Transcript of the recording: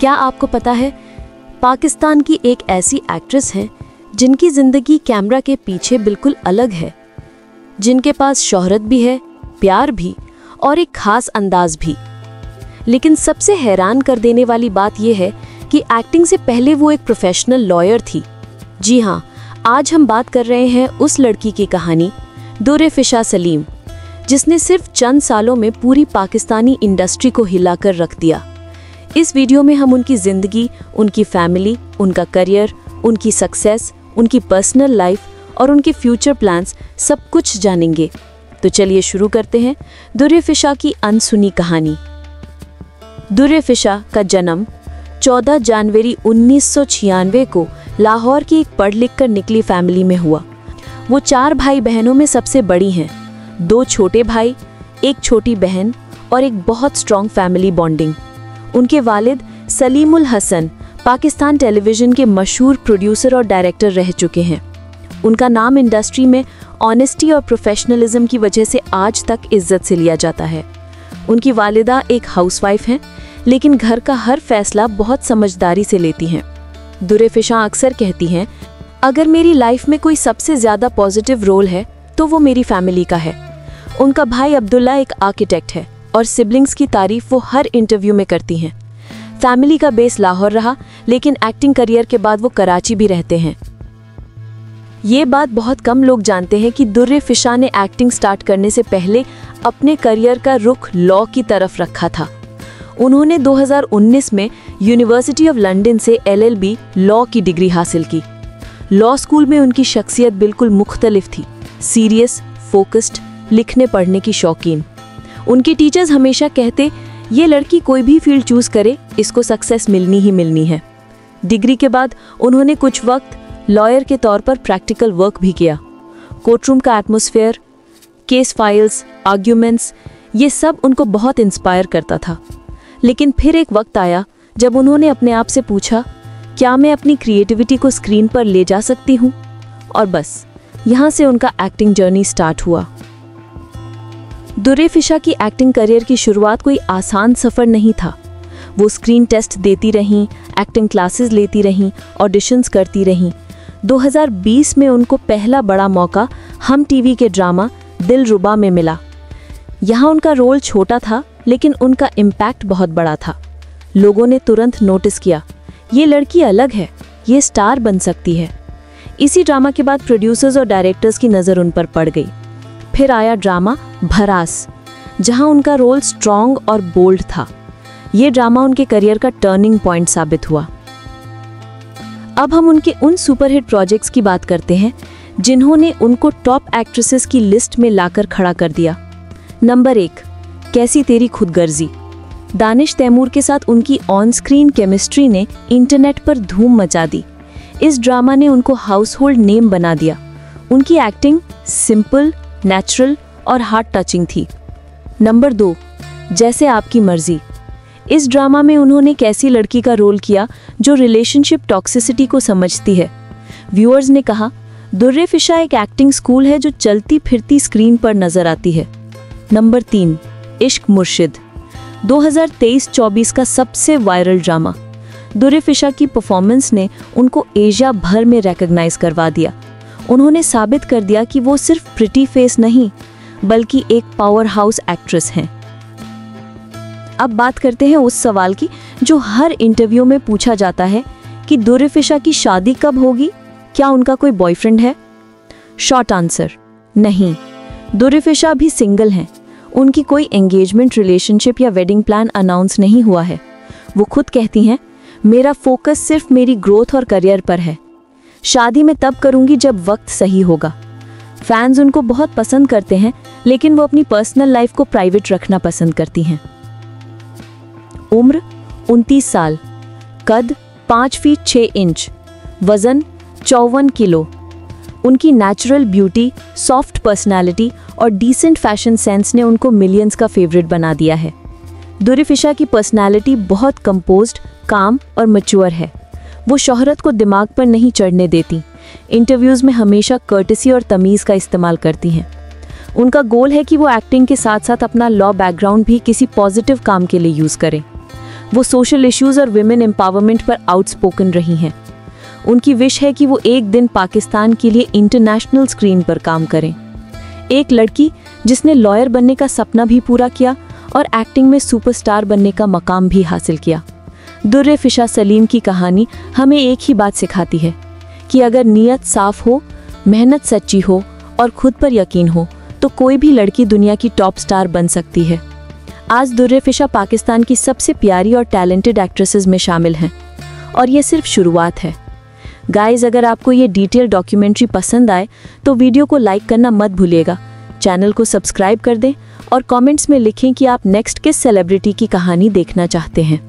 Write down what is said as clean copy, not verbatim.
क्या आपको पता है, पाकिस्तान की एक ऐसी एक्ट्रेस है जिनकी ज़िंदगी कैमरा के पीछे बिल्कुल अलग है, जिनके पास शोहरत भी है, प्यार भी और एक खास अंदाज भी। लेकिन सबसे हैरान कर देने वाली बात यह है कि एक्टिंग से पहले वो एक प्रोफेशनल लॉयर थी। जी हाँ, आज हम बात कर रहे हैं उस लड़की की कहानी, दुर्रेफिशा सलीम, जिसने सिर्फ चंद सालों में पूरी पाकिस्तानी इंडस्ट्री को हिलाकर रख दिया। इस वीडियो में हम उनकी ज़िंदगी, उनकी फैमिली, उनका करियर, उनकी सक्सेस, उनकी पर्सनल लाइफ और उनके फ्यूचर प्लान्स सब कुछ जानेंगे। तो चलिए शुरू करते हैं दुर्रेफिशा की अनसुनी कहानी। दुर्रेफिशा का जन्म 14 जनवरी 1996 को लाहौर की एक पढ़ लिख कर निकली फैमिली में हुआ। वो 4 भाई बहनों में सबसे बड़ी हैं, 2 छोटे भाई, एक छोटी बहन और एक बहुत स्ट्रॉन्ग फैमिली बॉन्डिंग। उनके वालिद सलीमुल हसन पाकिस्तान टेलीविज़न के मशहूर प्रोड्यूसर और डायरेक्टर रह चुके हैं। उनका नाम इंडस्ट्री में ऑनेस्टी और प्रोफेशनलिज्म की वजह से आज तक इज्जत से लिया जाता है। उनकी वालिदा एक हाउसवाइफ हैं, लेकिन घर का हर फैसला बहुत समझदारी से लेती हैं। दुर्रेफिशा अक्सर कहती हैं, अगर मेरी लाइफ में कोई सबसे ज़्यादा पॉजिटिव रोल है तो वो मेरी फैमिली का है। उनका भाई अब्दुल्ला एक आर्किटेक्ट है और सिबलिंग्स की तारीफ वो हर इंटरव्यू में करती हैं। फैमिली का बेस लाहौर रहा, लेकिन एक्टिंग करियर के बाद वो कराची भी रहते हैं। ये बात बहुत कम लोग जानते हैं कि दुर्रेफिशा ने एक्टिंग स्टार्ट करने से पहले अपने करियर का रुख लॉ की तरफ रखा था। उन्होंने 2019 में यूनिवर्सिटी ऑफ लंदन से LLB लॉ की डिग्री हासिल की। लॉ स्कूल में उनकी शख्सियत बिल्कुल मुख्तलिफ थी, सीरियस, फोकस्ड, लिखने पढ़ने की शौकीन। उनके टीचर्स हमेशा कहते, ये लड़की कोई भी फील्ड चूज करे, इसको सक्सेस मिलनी ही मिलनी है। डिग्री के बाद उन्होंने कुछ वक्त लॉयर के तौर पर प्रैक्टिकल वर्क भी किया। कोर्टरूम का एटमॉस्फेयर, केस फाइल्स, आर्ग्यूमेंट्स, ये सब उनको बहुत इंस्पायर करता था। लेकिन फिर एक वक्त आया जब उन्होंने अपने आप से पूछा, क्या मैं अपनी क्रिएटिविटी को स्क्रीन पर ले जा सकती हूँ? और बस यहाँ से उनका एक्टिंग जर्नी स्टार्ट हुआ। दुर्रेफिशा की एक्टिंग करियर की शुरुआत कोई आसान सफ़र नहीं था। वो स्क्रीन टेस्ट देती रहीं, एक्टिंग क्लासेस लेती रहीं, ऑडिशंस करती रहीं। 2020 में उनको पहला बड़ा मौका हम टीवी के ड्रामा दिलरुबा में मिला। यहाँ उनका रोल छोटा था, लेकिन उनका इम्पैक्ट बहुत बड़ा था। लोगों ने तुरंत नोटिस किया, ये लड़की अलग है, ये स्टार बन सकती है। इसी ड्रामा के बाद प्रोड्यूसर्स और डायरेक्टर्स की नज़र उन पर पड़ गई। फिर आया ड्रामा भरास, जहां उनका रोल स्ट्रॉन्ग और बोल्ड था। ये ड्रामा उनके करियर का टर्निंग पॉइंट साबित हुआ। अब हम उनके उन सुपरहिट प्रोजेक्ट्स की बात करते हैं जिन्होंने उनको टॉप एक्ट्रेसेस की लिस्ट में लाकर खड़ा कर दिया। नंबर 1, कैसी तेरी खुदगर्जी। दानिश तैमूर के साथ उनकी ऑन स्क्रीन केमिस्ट्री ने इंटरनेट पर धूम मचा दी। इस ड्रामा ने उनको हाउसहोल्ड नेम बना दिया। उनकी एक्टिंग सिंपल, नेचुरल और हार्ट टचिंग थी। नंबर 2, जैसे आपकी मर्जी। इस ड्रामा में उन्होंने एक ऐसी लड़की का रोल किया जो रिलेशनशिप टॉक्सिसिटी को समझती है। व्यूअर्स ने कहा, दुर्रेफिशा एक एक्टिंग स्कूल है जो चलती फिरती स्क्रीन पर नजर आती है। नंबर 3, इश्क मुर्शिद, 2023-24 का सबसे वायरल ड्रामा। दुर्रेफिशा की परफॉर्मेंस ने उनको एशिया भर में रिकॉग्नाइज करवा दिया। उन्होंने साबित कर दिया कि वो सिर्फ प्रिटी फेस नहीं, बल्कि एक पावर हाउस एक्ट्रेस हैं। अब बात करते हैं उस सवाल की जो हर इंटरव्यू में पूछा जाता है कि दुर्रेफिशा की शादी कब होगी? क्या उनका कोई बॉयफ्रेंड है? शॉर्ट आंसर, नहीं। दुर्रेफिशा भी सिंगल हैं। उनकी कोई एंगेजमेंट, रिलेशनशिप या वेडिंग प्लान अनाउंस नहीं हुआ है। वो खुद कहती हैं, मेरा फोकस सिर्फ मेरी ग्रोथ और करियर पर है। शादी में तब करूंगी जब वक्त सही होगा। फैंस उनको बहुत पसंद करते हैं, लेकिन वो अपनी पर्सनल लाइफ को प्राइवेट रखना पसंद करती हैं। उम्र 29 साल, कद 5 फीट 6 इंच, वजन 54 किलो। उनकी नेचुरल ब्यूटी, सॉफ्ट पर्सनालिटी और डिसेंट फैशन सेंस ने उनको मिलियंस का फेवरेट बना दिया है। दुर्रेफिशा की पर्सनालिटी बहुत कंपोज्ड, काम और मैच्योर है। वो शोहरत को दिमाग पर नहीं चढ़ने देती। इंटरव्यूज़ में हमेशा कर्टसी और तमीज़ का इस्तेमाल करती हैं। उनका गोल है कि वो एक्टिंग के साथ साथ अपना लॉ बैकग्राउंड भी किसी पॉजिटिव काम के लिए यूज़ करें। वो सोशल इश्यूज और विमेन एम्पावरमेंट पर आउटस्पोकन रही हैं। उनकी विश है कि वो एक दिन पाकिस्तान के लिए इंटरनेशनल स्क्रीन पर काम करें। एक लड़की जिसने लॉयर बनने का सपना भी पूरा किया और एक्टिंग में सुपरस्टार बनने का मकाम भी हासिल किया। दुर्रे फिशा सलीम की कहानी हमें एक ही बात सिखाती है कि अगर नीयत साफ हो, मेहनत सच्ची हो और खुद पर यकीन हो तो कोई भी लड़की दुनिया की टॉप स्टार बन सकती है। आज दुर्रे फिशा पाकिस्तान की सबसे प्यारी और टैलेंटेड एक्ट्रेसेस में शामिल हैं और ये सिर्फ शुरुआत है। गाइज, अगर आपको ये डिटेल डॉक्यूमेंट्री पसंद आए तो वीडियो को लाइक करना मत भूलिएगा, चैनल को सब्सक्राइब कर दें और कमेंट्स में लिखें कि आप नेक्स्ट किस सेलिब्रिटी की कहानी देखना चाहते हैं।